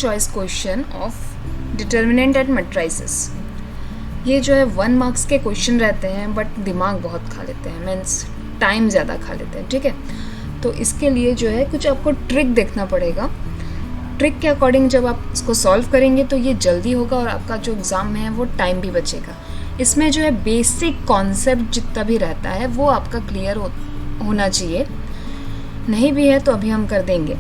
Choice question of determinant and matrices. ये जो है 1 मार्क्स के क्वेश्चन रहते हैं बट दिमाग बहुत खा लेते हैं, मीन्स टाइम ज़्यादा खा लेते हैं। ठीक है, तो इसके लिए जो है कुछ आपको ट्रिक देखना पड़ेगा। ट्रिक के अकॉर्डिंग जब आप इसको सॉल्व करेंगे तो ये जल्दी होगा और आपका जो एग्ज़ाम है वो टाइम भी बचेगा। इसमें जो है बेसिक कॉन्सेप्ट जितना भी रहता है वो आपका क्लियर होना चाहिए। नहीं भी है तो अभी हम कर देंगे।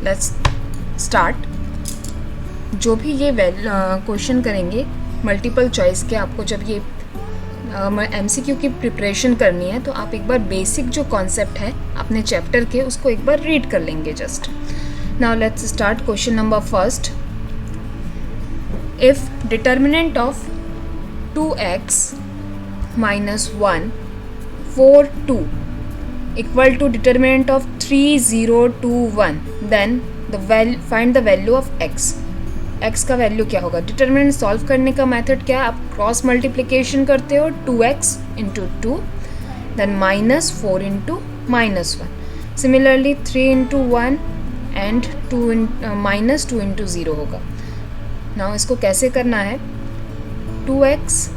Let's start. जो भी ये क्वेश्चन करेंगे मल्टीपल चॉइस के, आपको जब ये MCQ की प्रिपरेशन करनी है तो आप एक बार बेसिक जो कॉन्सेप्ट है अपने चैप्टर के उसको एक बार रीड कर लेंगे just. Now let's start. Question number first, if determinant of 2x minus 1 4 2 equal to determinant of 3 0 2 1, then find the value of x। x का वैल्यू क्या होगा? डिटर्मिनेंट सॉल्व करने का मेथड क्या है? आप क्रॉस मल्टीप्लिकेशन करते हो 2x into 2 then minus 4 into minus 1। Similarly 3 into 1 and minus 2 into 0 होगा। नाउ इसको कैसे करना है? 2x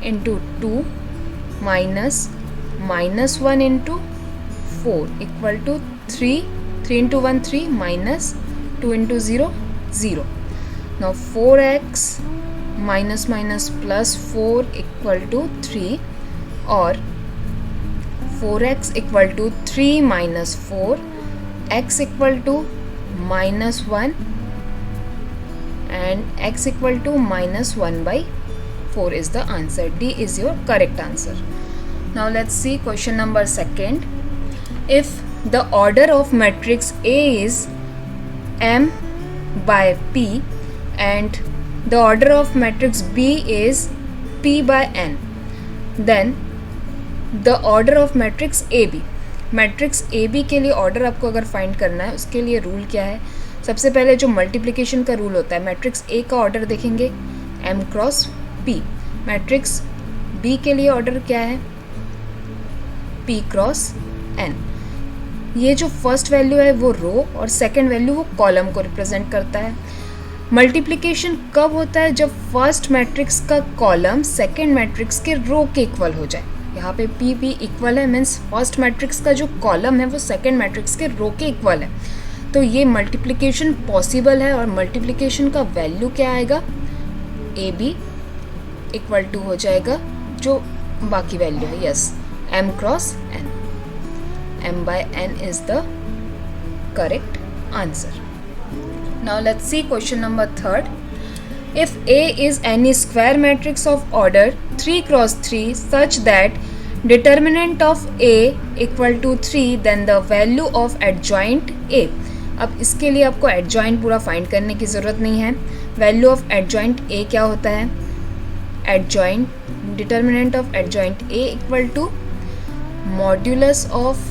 into 2 minus minus 1 into 4 equal to 3 into 1 3 minus 2 into 0 0। Now 4x minus minus plus 4 equal to 3 और 4x equal to 3 minus 4, x equal to minus 1 and x equal to minus 1 by 4 is the answer. D is your correct answer. Now let's see question number second. If the order of matrix A is M by P and the order of matrix B is P by N, then the order of matrix AB। Matrix AB के लिए order आपको अगर find करना है उसके लिए rule क्या है? सबसे पहले जो मल्टीप्लिकेशन का रूल होता है, मैट्रिक्स A का ऑर्डर देखेंगे M cross P। Matrix B के लिए ऑर्डर क्या है? P cross N। ये जो फर्स्ट वैल्यू है वो रो और सेकंड वैल्यू वो कॉलम को रिप्रेजेंट करता है। मल्टीप्लिकेशन कब होता है? जब फर्स्ट मैट्रिक्स का कॉलम सेकंड मैट्रिक्स के रो के इक्वल हो जाए। यहाँ पे P इक्वल है, मीन्स फर्स्ट मैट्रिक्स का जो कॉलम है वो सेकंड मैट्रिक्स के रो के इक्वल है। तो ये मल्टीप्लिकेशन पॉसिबल है और मल्टीप्लिकेशन का वैल्यू क्या आएगा? AB इक्वल टू हो जाएगा जो बाकी वैल्यू है, yes, M cross N। M by N is the correct answer. Now let's see question number third. If A is any square matrix of order 3 cross 3 such that determinant of A equal to 3, then the value of adjoint A। अब इसके लिए आपको adjoint पूरा find करने की ज़रूरत नहीं है। वैल्यू ऑफ adjoint A क्या होता है? adjoint determinant of adjoint A equal to modulus of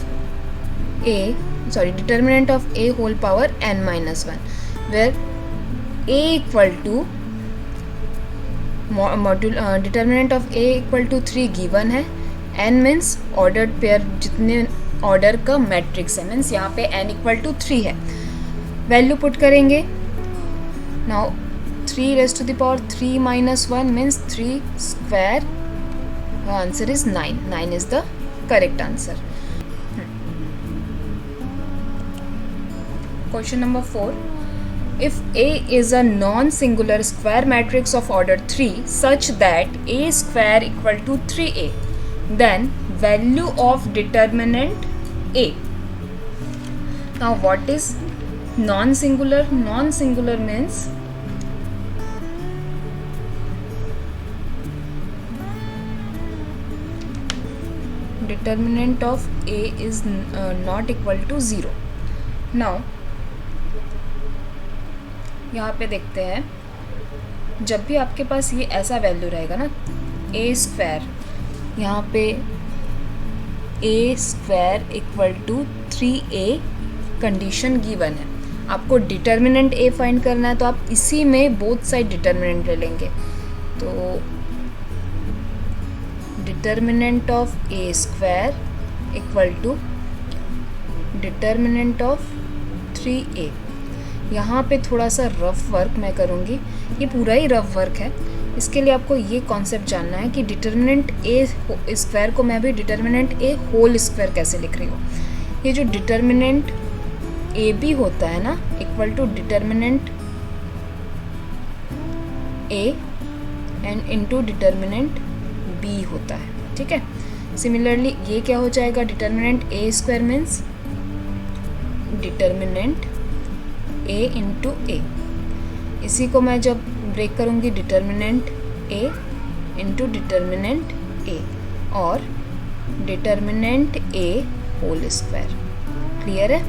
A, sorry, determinant of A whole power n minus 1, where A equal to determinant of A equal to 3 given है। n means ordered pair, जितने order का matrix है, means यहाँ पे n equal to 3 है। Value put करेंगे। Now 3 raised to the power 3 minus 1 means 3 square। Answer is 9। 9 is the correct answer. Question number 4. If A is a non-singular square matrix of order 3 such that A square equal to 3A, then value of determinant A। Now what is non-singular? Non-singular means determinant of A is not equal to 0. Now यहाँ पे देखते हैं, जब भी आपके पास ये ऐसा value रहेगा ना A स्क्वायर, यहाँ पे A square equal to 3A condition given है। आपको डिटर्मिनेंट A फाइंड करना है तो आप इसी में बोथ साइड डिटर्मिनेंट ले लेंगे। तो determinant of A square equal to determinant of 3a। यहाँ पे थोड़ा सा रफ वर्क मैं करूँगी, ये पूरा ही रफ वर्क है। इसके लिए आपको ये कॉन्सेप्ट जानना है कि डिटर्मिनेंट ए स्क्वायर को मैं भी डिटर्मिनेंट ए होल स्क्वायर कैसे लिख रही हूँ। ये जो डिटर्मिनेंट ए बी होता है ना, equal to determinant A and into determinant B होता है, ठीक है। सिमिलरली ये क्या हो जाएगा, determinant A square means determinant A into A. इसी को मैं जब ब्रेक करूँगी, determinant A into determinant A और determinant A whole square. Clear है?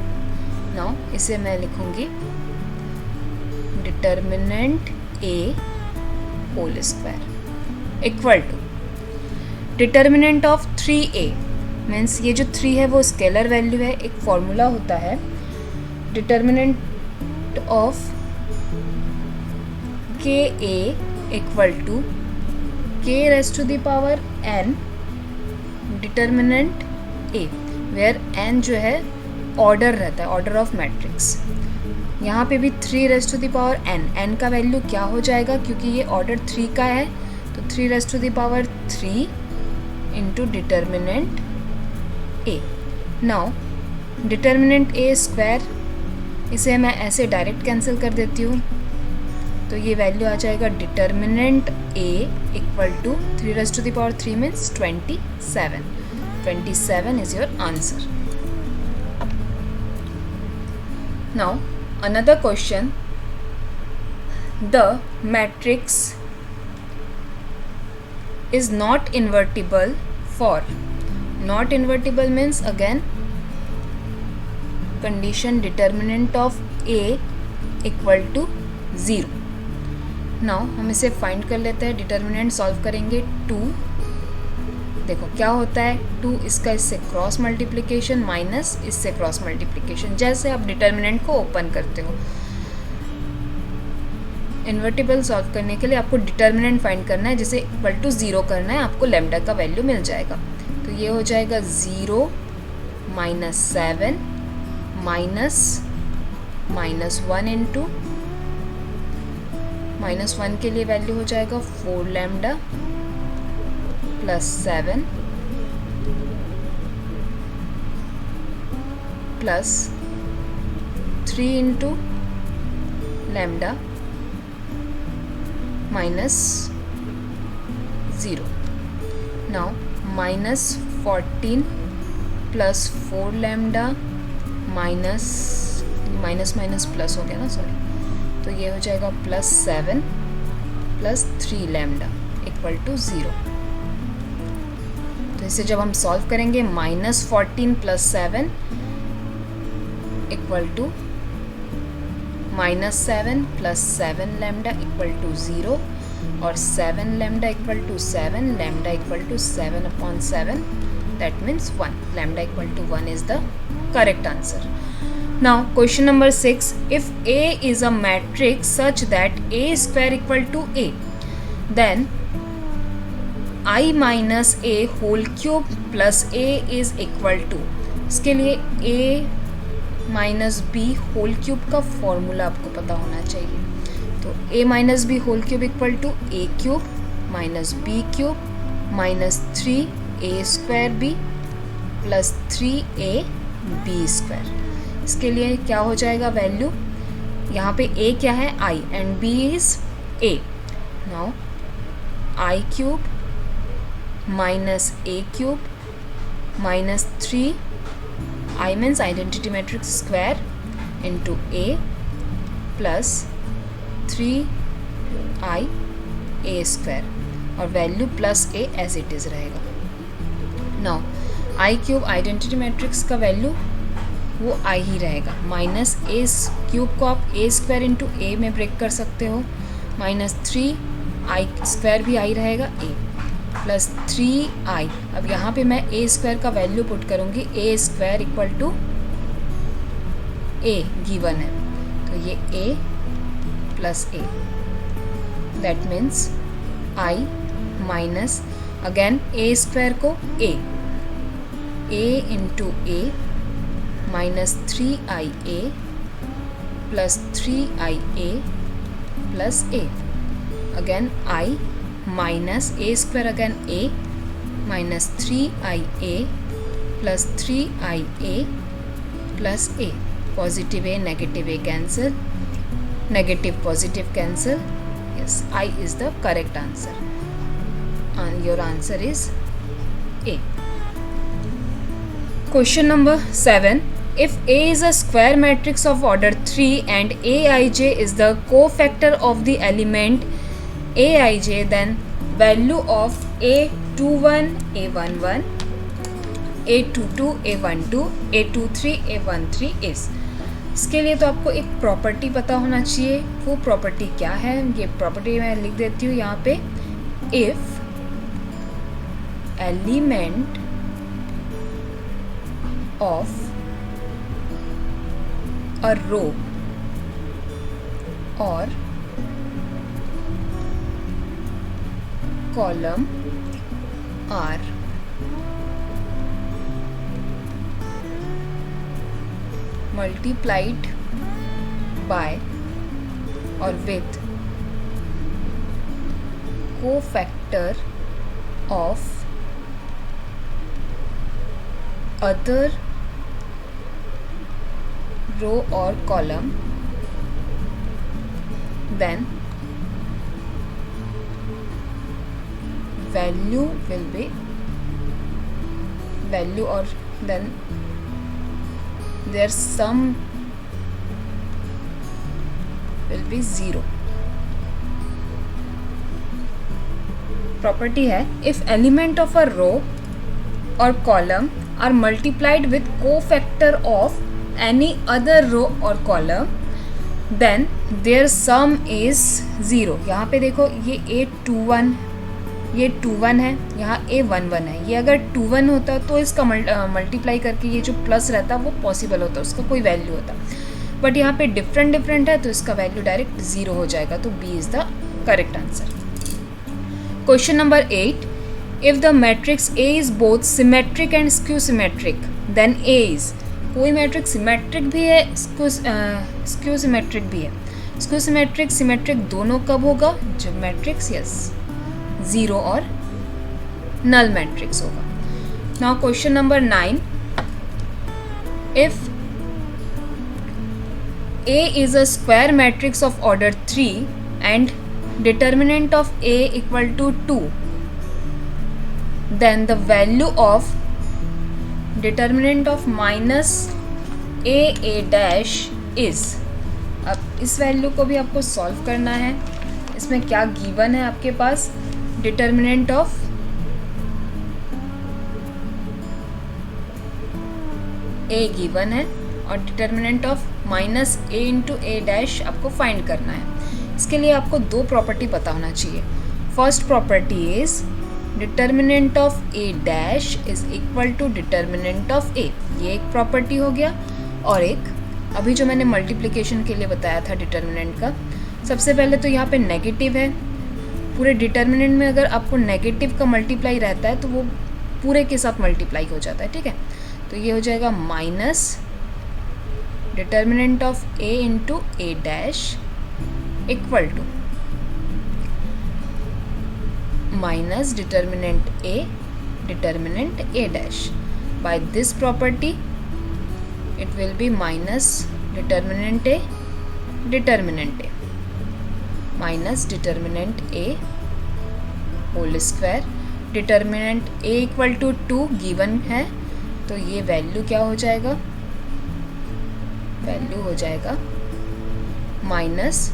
नाउ इसे मैं लिखूँगी determinant A whole square equal to determinant of 3a means ये जो 3 है वो स्केलर वैल्यू है। एक फॉर्मूला होता है determinant of k A equal to k raise to the power n determinant A, where n जो है ऑर्डर रहता है, ऑर्डर ऑफ मैट्रिक्स। यहाँ पे भी 3 raise to the power n का वैल्यू क्या हो जाएगा, क्योंकि ये ऑर्डर 3 का है तो 3 raise to the power 3 into determinant A. Now determinant A square, इसे मैं ऐसे डायरेक्ट कैंसिल कर देती हूँ, तो ये वैल्यू आ जाएगा determinant A equal to 3 raise to the power 3 means 27। 27 is your answer. Now another question, the matrix is not invertible for, not invertible means again condition determinant of a equal to 0। now हम इसे find कर लेते हैं, determinant solve करेंगे 2। देखो क्या होता है, 2 इसका इससे क्रॉस मल्टीप्लिकेशन माइनस इससे क्रॉस मल्टीप्लिकेशन, जैसे आप डिटर्मिनेंट को ओपन करते हो। इन्वर्टिबल सॉल्व करने के लिए आपको डिटर्मिनेंट फाइंड करना है, जिसे इक्वल टू 0 करना है, आपको लैम्डा का वैल्यू मिल जाएगा। तो ये हो जाएगा 0 माइनस 7 माइनस 1 इंटू -1 के लिए वैल्यू हो जाएगा 4 lambda plus 7 plus 3 into lambda minus 0। Now -14 plus 4 lambda minus plus हो गया ना, सॉरी, तो ये हो जाएगा plus 7 plus 3 lambda equal to 0। तो इसे जब हम सॉल्व करेंगे, -14 plus 7 equal to -7 plus 7 lambda equal to 0 और 7 lambda equal to 7 lambda equal to 7/7, that means 1। Lambda equal to 1 is the correct answer. Now question number 6, if A is a matrix such that A square equal to A, then I minus A whole cube plus A is equal to, इसके लिए A minus B whole cube का formula आपको पता होना चाहिए। तो A minus B whole cube equal to A cube minus B cube minus 3A square B plus 3A B square. इसके लिए क्या हो जाएगा वैल्यू, यहाँ पे a क्या है i and b is a। Now i cube minus a cube minus 3i means identity matrix square into a plus 3i a square और value plus a as it is रहेगा। Now i cube identity matrix का value वो I ही रहेगा, minus ए cube को आप ए square into ए में break कर सकते हो, माइनस 3i स्क्वायर भी आई रहेगा ए प्लस 3i। अब यहाँ पे मैं ए स्क्वायर का वैल्यू पुट करूँगी, A square equal to A given है, तो ये A plus A, that means I minus again A square को A into A minus 3ia plus 3ia plus a. Again I minus a square, again a minus 3ia plus 3ia plus a. Positive a, negative a cancel, negative positive cancel. Yes, I is the correct answer. And your answer is A. Question number 7. If A is a square matrix of order 3 and Aij is the cofactor of the element Aij, then value of A21, A11, A22, A12, A23, A13 is. इसके लिए तो आपको एक property पता होना चाहिए. वो property क्या है? ये प्रॉपर्टी मैं लिख देती हूँ यहाँ पे. If element of a row और column are multiplied by or with cofactor of other row or column, then value will be value or then their sum will be 0. Property है if element of a row or column are multiplied with cofactor of any other row or column, then their sum is 0. यहाँ पे देखो ये A21 ये 21 है, यहाँ A11 है. ये अगर 21 होता तो इसका मल्टीप्लाई करके ये जो प्लस रहता वो पॉसिबल होता, उसका कोई वैल्यू होता. बट यहाँ पे डिफरेंट है तो इसका वैल्यू डायरेक्ट 0 हो जाएगा. तो B is the correct answer. Question number 8. If the matrix A is both symmetric and skew symmetric, then A is. कोई मैट्रिक्स सिमेट्रिक भी है, स्क्यू सिमेट्रिक भी है. स्क्यू सिमेट्रिक सिमेट्रिक दोनों कब होगा? जब मैट्रिक्स यस 0 और नल मैट्रिक्स होगा. Now question number 9. If A is a square matrix of order 3 and determinant of A equal to 2, then the value of determinant of minus A dash is. अब इस value को भी आपको solve करना है. इसमें क्या गिवन है आपके पास? डिटर्मिनेंट ऑफ ए गिवन है और determinant of minus A into A dash आपको फाइंड करना है. इसके लिए आपको दो प्रॉपर्टी पता होना चाहिए. First property is determinant of A dash is equal to determinant of A. ये एक प्रॉपर्टी हो गया. और एक अभी जो मैंने मल्टीप्लिकेशन के लिए बताया था डिटर्मिनेंट का, सबसे पहले तो यहाँ पे नेगेटिव है. पूरे डिटर्मिनेंट में अगर आपको नेगेटिव का मल्टीप्लाई रहता है तो वो पूरे के साथ मल्टीप्लाई हो जाता है. ठीक है, तो ये हो जाएगा minus determinant of A into A dash equal to minus determinant A dash. By this property it will be minus determinant A minus determinant A whole square. Determinant A equal to 2 given है, तो ये value क्या हो जाएगा? Value हो जाएगा minus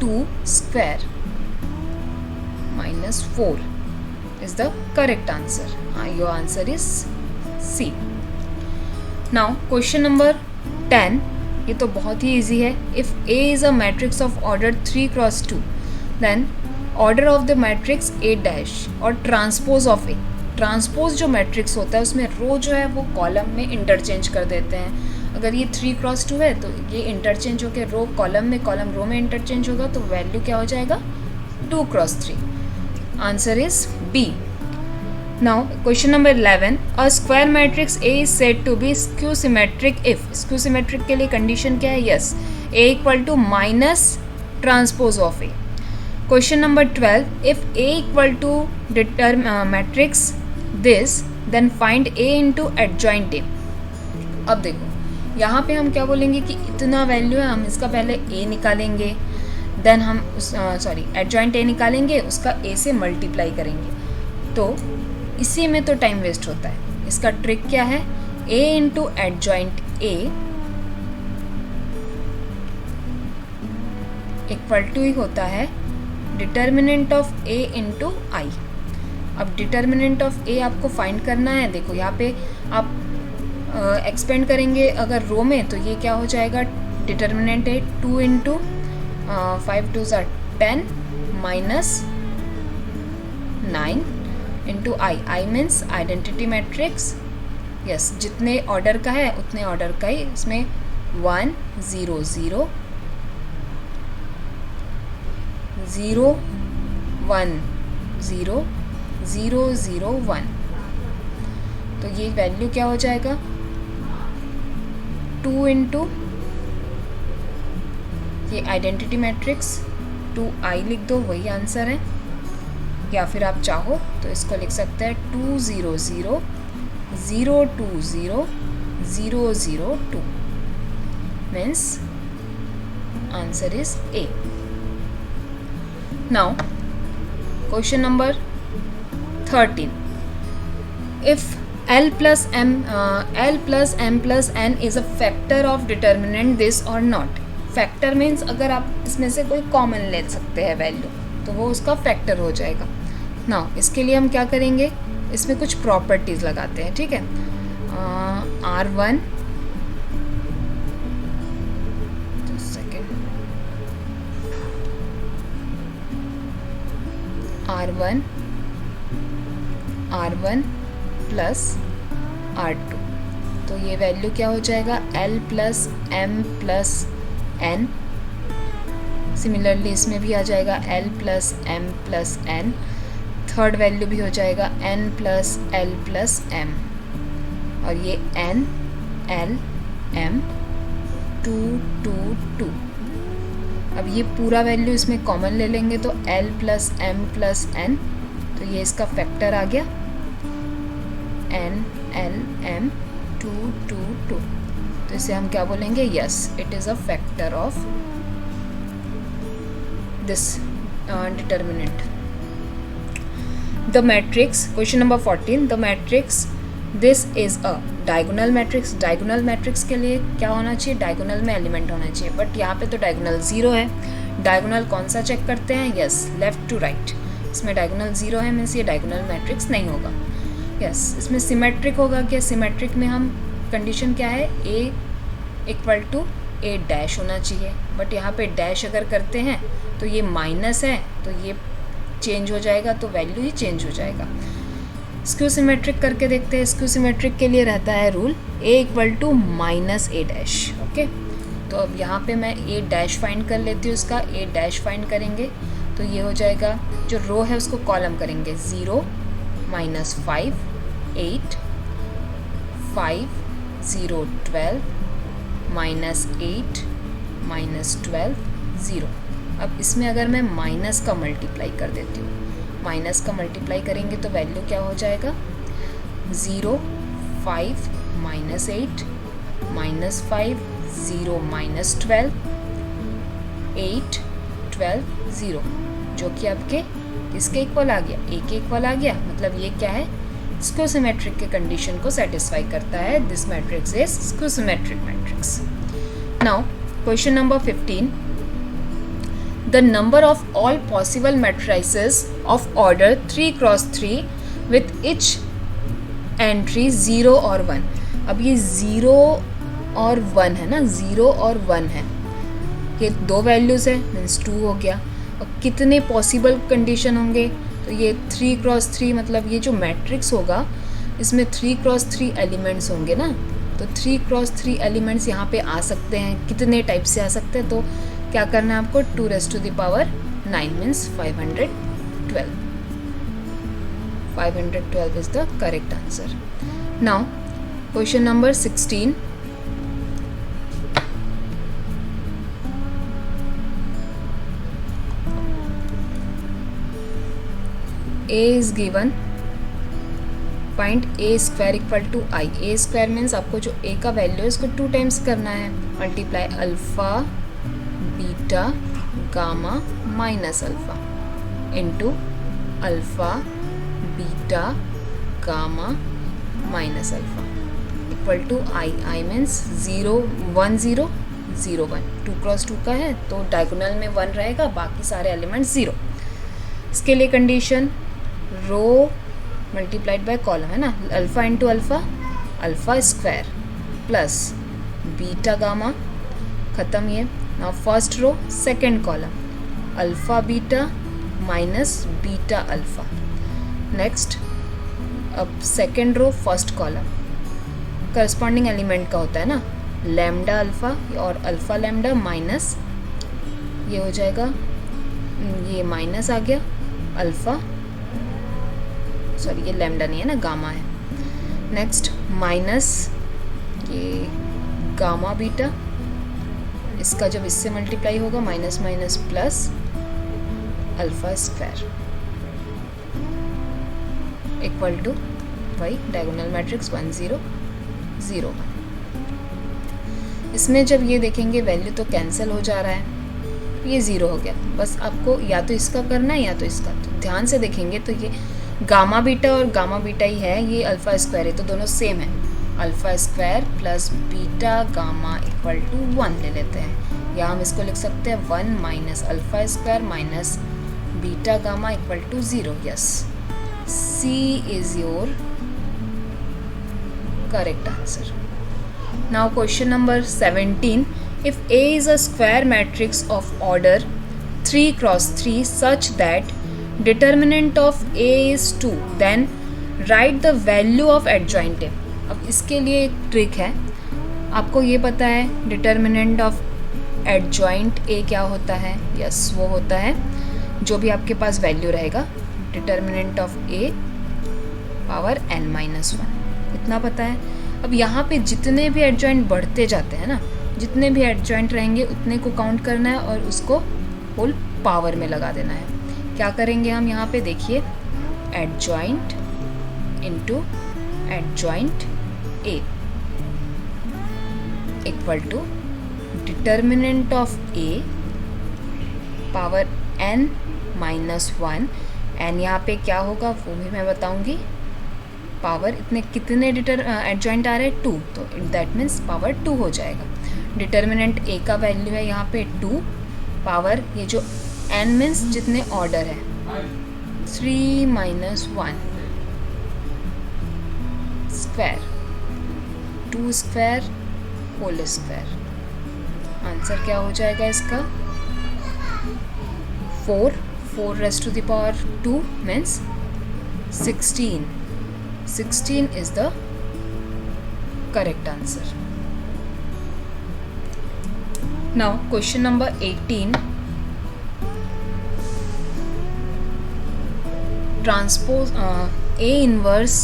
2 square minus 4 is the correct answer. Your answer is C. Now question number 10. ये तो बहुत ही इजी है. If A is a matrix of order 3 cross 2, then order of the matrix A dash और transpose of A. Transpose जो matrix होता है उसमें रो जो है वो कॉलम में इंटरचेंज कर देते हैं. अगर ये 3 क्रॉस 2 है तो ये इंटरचेंज होकर रो कॉलम में, कॉलम रो में इंटरचेंज होगा, तो वैल्यू क्या हो जाएगा? 2 cross 3. Answer is B. Now question number 11, a square matrix A is said to be skew symmetric if, skew symmetric के लिए condition क्या है? Yes, A equal to minus transpose of A. Question number 12, if A equal to matrix this, then find A into adjoint A. अब देखो यहाँ पे हम क्या बोलेंगे कि इतना वैल्यू है, हम इसका पहले A निकालेंगे, देन हम एडजॉइंट A निकालेंगे, उसका A से मल्टीप्लाई करेंगे, तो इसी में तो टाइम वेस्ट होता है. इसका ट्रिक क्या है? A into adjoint A equal to ही होता है determinant of A into I. अब डिटर्मिनेंट ऑफ A आपको फाइंड करना है. देखो यहाँ पे आप एक्सपेंड करेंगे अगर रो में, तो ये क्या हो जाएगा? डिटर्मिनेंट है 2 into 5 2 10 minus 9 into I. I means identity matrix. Yes, जितने ऑर्डर का है उतने ऑर्डर का ही इसमें 1 0 0 0 1 0 0 0 1. तो ये वैल्यू क्या हो जाएगा? 2 इंटू ये आइडेंटिटी मैट्रिक्स 2i लिख दो, वही आंसर है. या फिर आप चाहो तो इसको लिख सकते हैं 2 0 0 0 2 0 0 0 2. Means answer is A. Now question number 13, if L plus M plus N is a factor of determinant this or not. Factor means अगर आप इसमें से कोई कॉमन ले सकते हैं वैल्यू, तो वो उसका फैक्टर हो जाएगा. नाउ इसके लिए हम क्या करेंगे? इसमें कुछ प्रॉपर्टीज लगाते हैं. ठीक है, R1 R1 प्लस R2, तो ये वैल्यू क्या हो जाएगा? L plus M plus N. Similarly इसमें भी आ जाएगा L plus M plus N. Third value भी हो जाएगा N plus L plus M, और ये N L M 2 2 2. अब ये पूरा वैल्यू इसमें कॉमन ले लेंगे तो L plus M plus N, तो ये इसका फैक्टर आ गया N L M 2 2 2. तो इसे हम क्या बोलेंगे? Yes, it is a factor of this determinant. The matrix, question number 14, the matrix this is a diagonal matrix. Diagonal matrix के लिए क्या होना चाहिए? डायगोनल में एलिमेंट होना चाहिए, बट यहाँ पे तो डायगोनल 0 है. डायगोनल कौन सा चेक करते हैं? Yes, left to right. इसमें डायगोनल 0 है, मीन्स ये डायगोनल मैट्रिक्स नहीं होगा. यस, इसमें सिमेट्रिक होगा. क्या सिमेट्रिक में हम कंडीशन क्या है? A equal to A dash होना चाहिए, बट यहाँ पे डैश अगर करते हैं तो ये माइनस है, तो ये चेंज हो जाएगा, तो वैल्यू ही चेंज हो जाएगा. स्क्यू सिमेट्रिक करके देखते हैं. स्क्यू सिमेट्रिक के लिए रहता है rule A equal to minus A dash. Okay, तो अब यहाँ पे मैं A डैश फाइंड कर लेती हूँ. इसका A डैश फाइंड करेंगे तो ये हो जाएगा, जो रो है उसको कॉलम करेंगे 0 माइनस 5 8 5 0 12 माइनस 8 माइनस 12 0. अब इसमें अगर मैं माइनस का मल्टीप्लाई कर देती हूँ, माइनस का मल्टीप्लाई करेंगे तो वैल्यू क्या हो जाएगा? 0 5 माइनस 8 माइनस 5 0 माइनस 12 8 12 0, जो कि आपके किसके इक्वल आ गया? A के इक्वल आ गया. मतलब ये क्या है? स्क्यू सिमेट्रिक के कंडीशन को सेटिस्फाई करता है. This matrix is skew symmetric matrix. Now question number 15, the number of all possible matrices of order 3 cross 3 with each entry 0 और 1. अब ये 0 और 1 है ना, 0 और 1 है, ये दो वैल्यूज़ है, मीन्स 2 हो गया. और कितने पॉसिबल कंडीशन होंगे? तो ये 3 क्रॉस 3, मतलब ये जो मैट्रिक्स होगा इसमें 3 क्रॉस 3 एलिमेंट्स होंगे ना, तो 3 क्रॉस 3 एलिमेंट्स यहाँ पे आ सकते हैं. कितने टाइप से आ सकते हैं? तो क्या करना है आपको? 2 raised to the power 9 means 512. 512 is the correct answer. Now question number 16. A is given, find a square equal to I. A square means आपको जो a का वैल्यू है उसको 2 टाइम्स करना है, multiply alpha beta gamma minus alpha into alpha beta gamma minus alpha equal to I. I means 0 1 0 0 1. 2 cross 2 का है तो डायगोनल में 1 रहेगा, बाकी सारे एलिमेंट्स 0. इसके लिए condition row multiplied by column है ना, alpha into alpha, alpha square plus beta gamma, ख़त्म ये. Now first row second column, alpha beta minus beta alpha. Next अब second row first column corresponding element का होता है ना, लैम्डा अल्फ़ा और अल्फ़ा लैम्डा माइनस, ये हो जाएगा, ये माइनस आ गया अल्फ़ा, सॉरी ये लैम्डा नहीं है ना, गामा है. नेक्स्ट माइनस ये गामा बीटा, इसका जब इससे मल्टीप्लाई होगा minus minus plus alpha square equal to वही डायगोनल मैट्रिक्स 1 0 0 1. इसमें जब ये देखेंगे वैल्यू तो कैंसिल हो जा रहा है, ये 0 हो गया. बस आपको या तो इसका करना है या तो इसका. तो ध्यान से देखेंगे तो ये गामा बीटा और गामा बीटा ही है, ये अल्फ़ा स्क्वायर है तो दोनों सेम है. Alpha square plus beta gamma equal to 1 ले लेते हैं, या हम इसको लिख सकते हैं 1 minus alpha square minus beta gamma equal to 0. Yes, C is your correct answer. Now question number 17. If A is a square matrix of order 3 cross 3 such that determinant of A is 2, then write the value of adjoint A. अब इसके लिए एक trick है, आपको ये पता है determinant of adjoint A क्या होता है. यस, वो होता है जो भी आपके पास वैल्यू रहेगा, determinant of A power n minus 1, इतना पता है. अब यहाँ पे जितने भी एडजॉइंट बढ़ते जाते हैं ना, जितने भी एडजॉइंट रहेंगे उतने को काउंट करना है और उसको होल पावर में लगा देना है. क्या करेंगे हम यहाँ पे देखिए, adjoint into adjoint A equal to determinant of A power n minus 1. N यहाँ पे क्या होगा वो भी मैं बताऊँगी. पावर इतने कितने एडजॉइंट आ रहे हैं 2, तो दैट मीन्स पावर 2 हो जाएगा. डिटर्मिनेंट ए का वैल्यू है यहाँ पे 2, पावर ये जो n मीन्स जितने ऑर्डर है 3 minus 1 square 2 square whole square. Answer क्या हो जाएगा इसका 4 raise to the power 2 means 16. 16 is the correct answer. Now question number 18. Transpose A inverse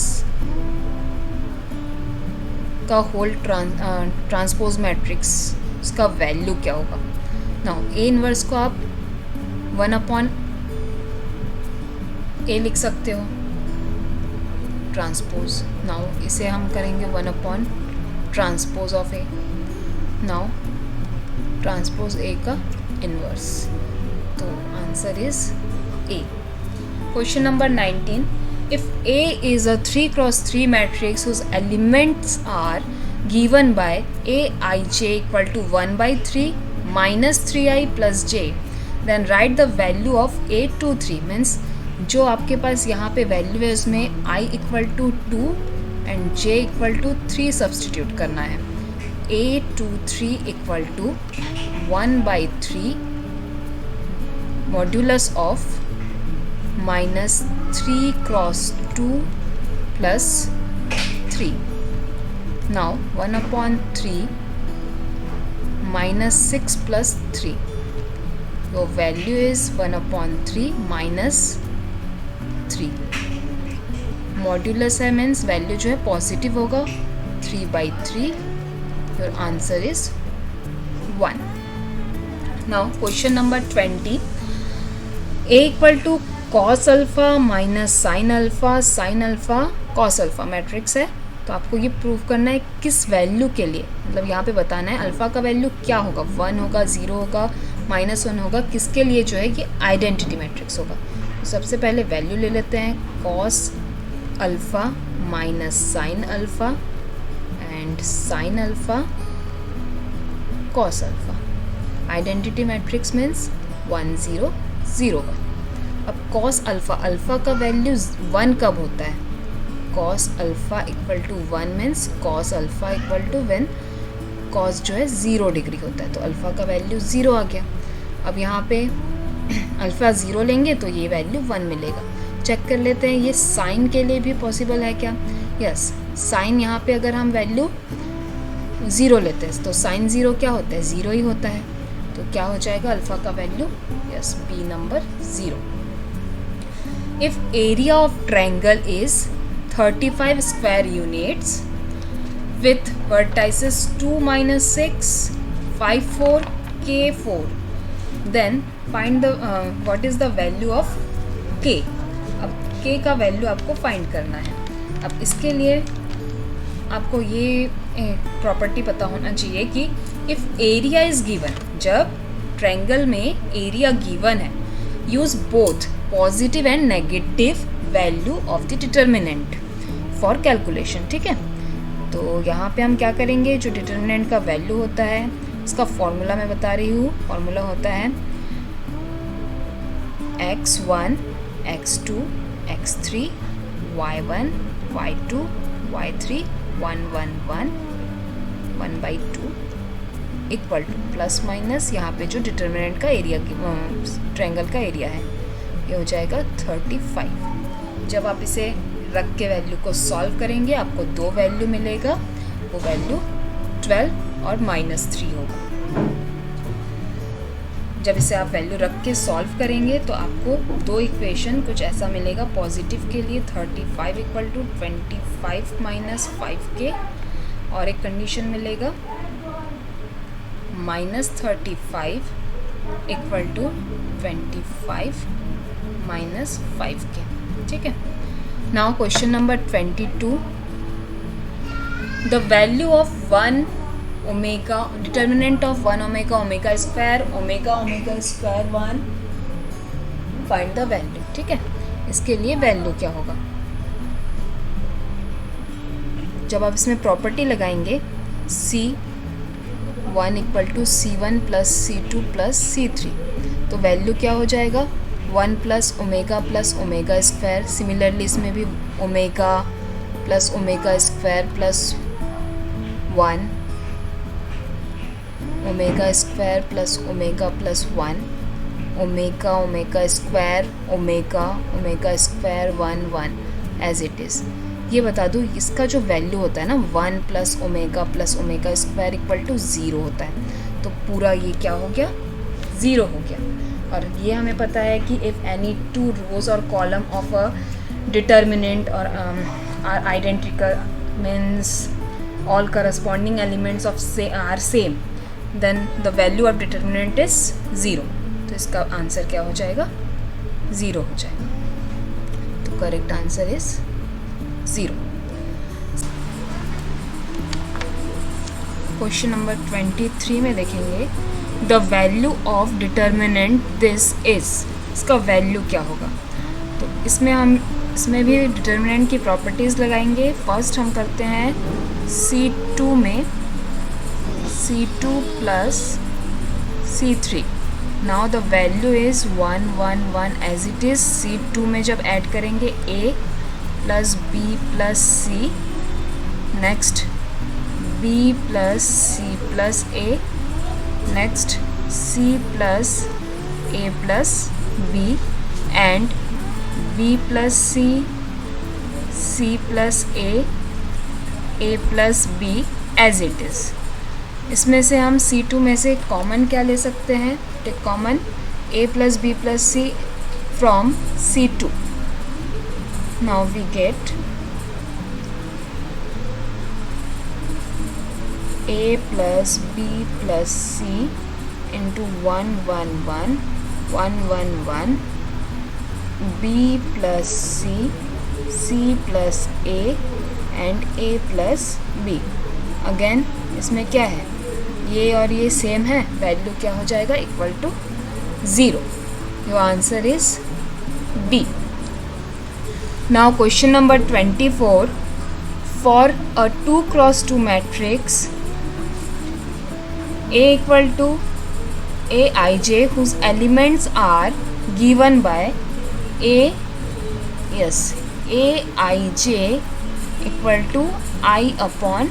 का होल ट्रांसपोज मैट्रिक्स, उसका वैल्यू क्या होगा. नाउ A इनवर्स को आप 1/A लिख सकते हो ट्रांसपोज. नाउ इसे हम करेंगे 1 transpose of A. Now transpose A का इनवर्स, तो answer is a. Question number 19. If A is a 3 cross 3 matrix whose elements are given by aij equal to 1/3 minus 3i plus j, then write the value of a23. Means जो आपके पास यहाँ पे value है उसमें i equal to 2 and j equal to 3 substitute करना है. a23 equal to 1/3 modulus of minus 3 cross 2 plus 3. Now 1/3 minus 6 plus 3. Your value is 1/3 minus 3. Modulus है मीन्स वैल्यू जो है पॉजिटिव होगा, 3/3, your answer is 1. Now question number 20, A equal to cos alpha minus sine alpha, sine alpha cos alpha matrix है. तो आपको ये prove करना है किस वैल्यू के लिए, मतलब यहाँ पे बताना है अल्फ़ा का वैल्यू क्या होगा, 1 होगा, 0 होगा, -1 होगा, किसके लिए जो है ये आइडेंटिटी मैट्रिक्स होगा. तो सबसे पहले वैल्यू ले लेते हैं, cos alpha minus sine alpha and sine alpha cos alpha. Identity matrix means 1 0 0 का. अब कॉस अल्फ़ा, अल्फ़ा का वैल्यू 1 कब होता है, cos alpha equal to 1 means cos alpha equal to when cos जो है 0 डिग्री होता है. तो अल्फ़ा का वैल्यू 0 आ गया. अब यहाँ पे अल्फ़ा 0 लेंगे तो ये वैल्यू 1 मिलेगा. चेक कर लेते हैं ये साइन के लिए भी पॉसिबल है क्या. यस, साइन यहाँ पे अगर हम वैल्यू 0 लेते हैं तो साइन 0 क्या होता है, 0 ही होता है. तो क्या हो जाएगा अल्फ़ा का value, yes, B number 0. If area of triangle is 35 square units with vertices 2 - 6 5 4 k 4, then find the what is the value of k. अब k का वैल्यू आपको फाइंड करना है. अब इसके लिए आपको ये प्रॉपर्टी पता होना चाहिए कि इफ़ एरिया इज़ गिवन, जब ट्रायंगल में एरिया गिवन है, use both positive and negative value of the determinant for calculation. ठीक है, तो यहाँ पे हम क्या करेंगे, जो डिटर्मिनेंट का वैल्यू होता है इसका फॉर्मूला मैं बता रही हूँ. फॉर्मूला होता है x1 x2 x3 y1 y2 y3 1 1 1 1/2 equal two plus minus यहाँ पे जो डिटर्मिनेंट का एरिया, ट्रायंगल का एरिया है, ये हो जाएगा 35. जब आप इसे रख के वैल्यू को सॉल्व करेंगे आपको 2 वैल्यू मिलेगा, वो वैल्यू 12 और -3 होगा. जब इसे आप वैल्यू रख के सॉल्व करेंगे तो आपको 2 इक्वेशन कुछ ऐसा मिलेगा. पॉजिटिव के लिए 35 इक्वल टू 25 - 5k, और एक कंडीशन मिलेगा -35 इक्वल टू 25 - 5k. ठीक है. Now question number 22. The value of 1 omega, determinant of 1 omega, omega square, omega square 1. Find the value. ठीक है, इसके लिए वैल्यू क्या होगा. जब आप इसमें प्रॉपर्टी लगाएंगे C1 equal to C1 plus C2 plus C3, तो वैल्यू क्या हो जाएगा, 1 + ओमेगा स्क्वायर. सिमिलरली इसमें भी omega plus omega square plus 1, omega square plus omega plus 1, omega square omega square 1 1 as it is. ये बता दूँ इसका जो वैल्यू होता है ना 1 + ओमेगा स्क्वायर इक्वल टू 0 होता है. तो पूरा ये क्या हो गया, 0 हो गया. और ये हमें पता है कि इफ़ एनी 2 rows और कॉलम ऑफ अ डिटर्मिनेंट और are identical means all corresponding elements of are same, then the value of determinant is 0. तो इसका आंसर क्या हो जाएगा, 0 हो जाएगा. तो correct answer is 0. Question number 23 में देखेंगे the value of determinant this is, इसका वैल्यू क्या होगा. तो इसमें भी डिटर्मिनेंट की प्रॉपर्टीज़ लगाएंगे. फर्स्ट हम करते हैं C2 में C2 plus C3. Now the value is 1 1 1 as it is. C2 में जब ऐड करेंगे A plus B plus C, next B plus C plus A, next C plus A plus B and B plus C, C plus A plus B as it is. इसमें से हम C2 में से common क्या ले सकते हैं, take common A plus B plus C from C2. Now we get A plus B plus C into 1 1 1 1 1 1 B plus C plus A and A plus B. Again इसमें क्या है, ये और ये सेम है, वैल्यू क्या हो जाएगा, equal to 0. Your answer is B. Now question number 24. For a 2 cross 2 matrix A equal to Aij whose elements are given by Aij equal to I upon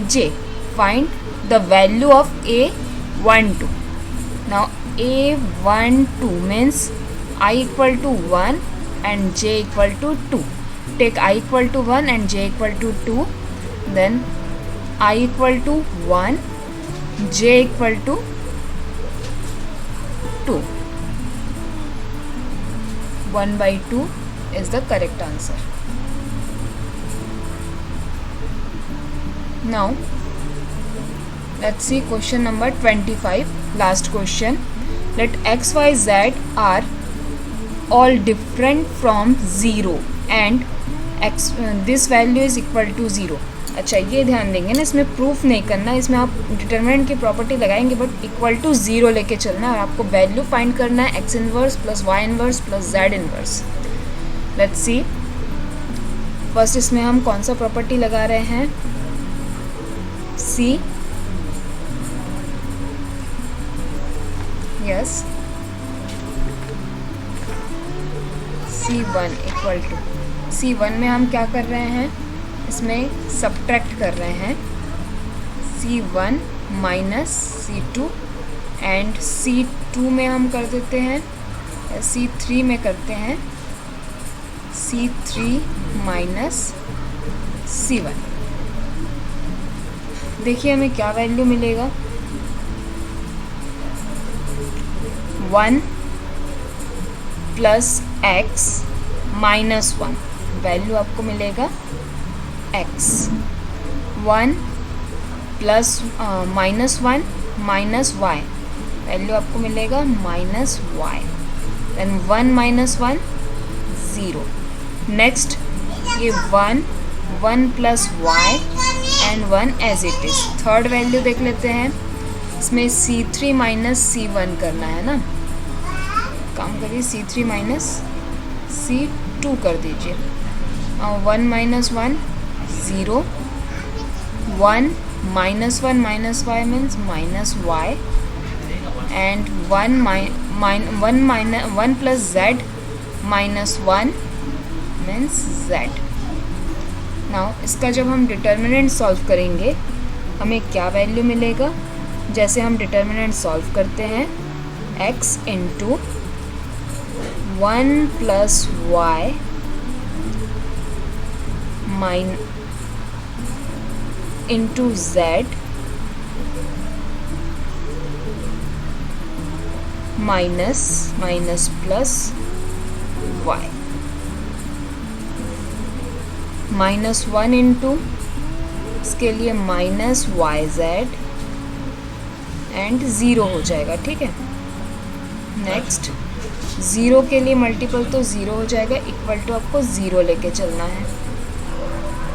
j. Find the value of A12. Now A12 means I equal to 1 and j equal to 2. Take I equal to 1 and j equal to 2. Then I equal to 1, j equal to 2. 1 by 2 is the correct answer. Now let's see question number 25. Last question. Let x, y, z are all different from 0 and x this value is equal to 0. अच्छा, ये ध्यान देंगे ना, इसमें proof नहीं करना, इसमें आप डिटरमिनेंट की प्रॉपर्टी लगाएंगे बट इक्वल टू 0 लेके चलना है और आपको वैल्यू फाइंड करना है x inverse plus y inverse plus z inverse. Let's see. First इसमें हम कौन सा प्रॉपर्टी लगा रहे हैं, C. Yes, C1 equal to, C1 में हम क्या कर रहे हैं, इसमें सब्ट्रैक्ट कर रहे हैं C1 minus C2 and C2 में हम कर देते हैं, C3 में करते हैं C3 माइनस C1. देखिए हमें क्या वैल्यू मिलेगा, 1 प्लस x माइनस 1, वैल्यू आपको मिलेगा x. 1 plus minus 1 minus y, value आपको मिलेगा minus y. Then 1 minus 1 0. Next ये 1 plus y and 1 as it is. Third value देख लेते हैं, इसमें C3 माइनस C1 करना है ना, काम करिए C3 माइनस C2 कर दीजिए. 1 minus 1 0, 1 minus 1 minus y means minus y and 1 plus z minus 1 means z. Now इसका जब हम डिटर्मिनेंट सॉल्व करेंगे हमें क्या वैल्यू मिलेगा, जैसे हम डिटर्मिनेंट सॉल्व करते हैं x into 1 plus y into z minus plus y, minus 1 into इसके लिए माइनस वाई जेड एंड 0 हो जाएगा. ठीक है, नेक्स्ट 0 के लिए मल्टीपल तो 0 हो जाएगा, इक्वल टू आपको 0 लेके चलना है.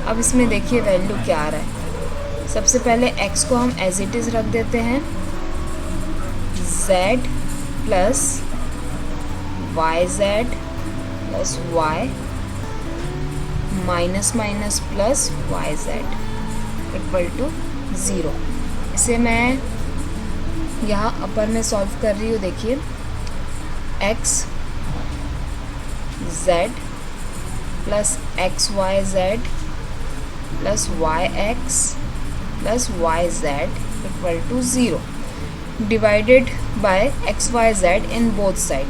अब इसमें देखिए वैल्यू क्या आ रहा है. सबसे पहले x को हम एज इट इज़ रख देते हैं, z plus y z plus y minus minus plus y z equal to 0. इसे मैं यहाँ अपर में सॉल्व कर रही हूँ. देखिए x z plus x y z plus y x plus y z equal to 0 divided by x y z in both side.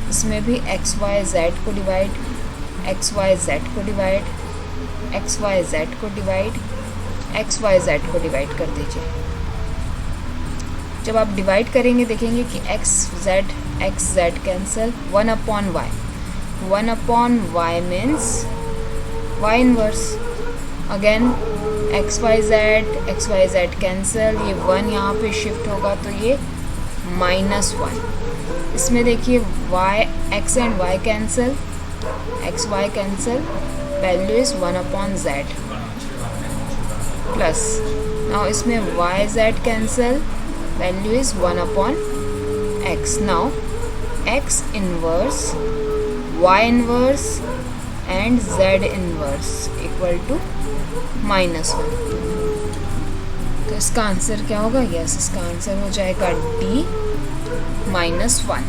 इसमें भी एक्स वाई जेड को डिवाइड, एक्स वाई जेड को डिवाइड, एक्स वाई जेड को divide, x y z को divide कर दीजिए. जब आप डिवाइड करेंगे देखेंगे कि x z cancel, 1 upon y, 1 upon y means y inverse. Again x y Z cancel, ये 1 यहाँ पे शिफ्ट होगा तो ये -1। इसमें देखिए y x and y cancel, X Y cancel, value is 1/z plus, now इसमें y z cancel, value is 1/x। Now x inverse, y inverse and z inverse equal to -1। तो इसका आंसर क्या होगा? यस, इसका answer हो जाएगा D -1।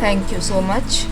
Thank you so much.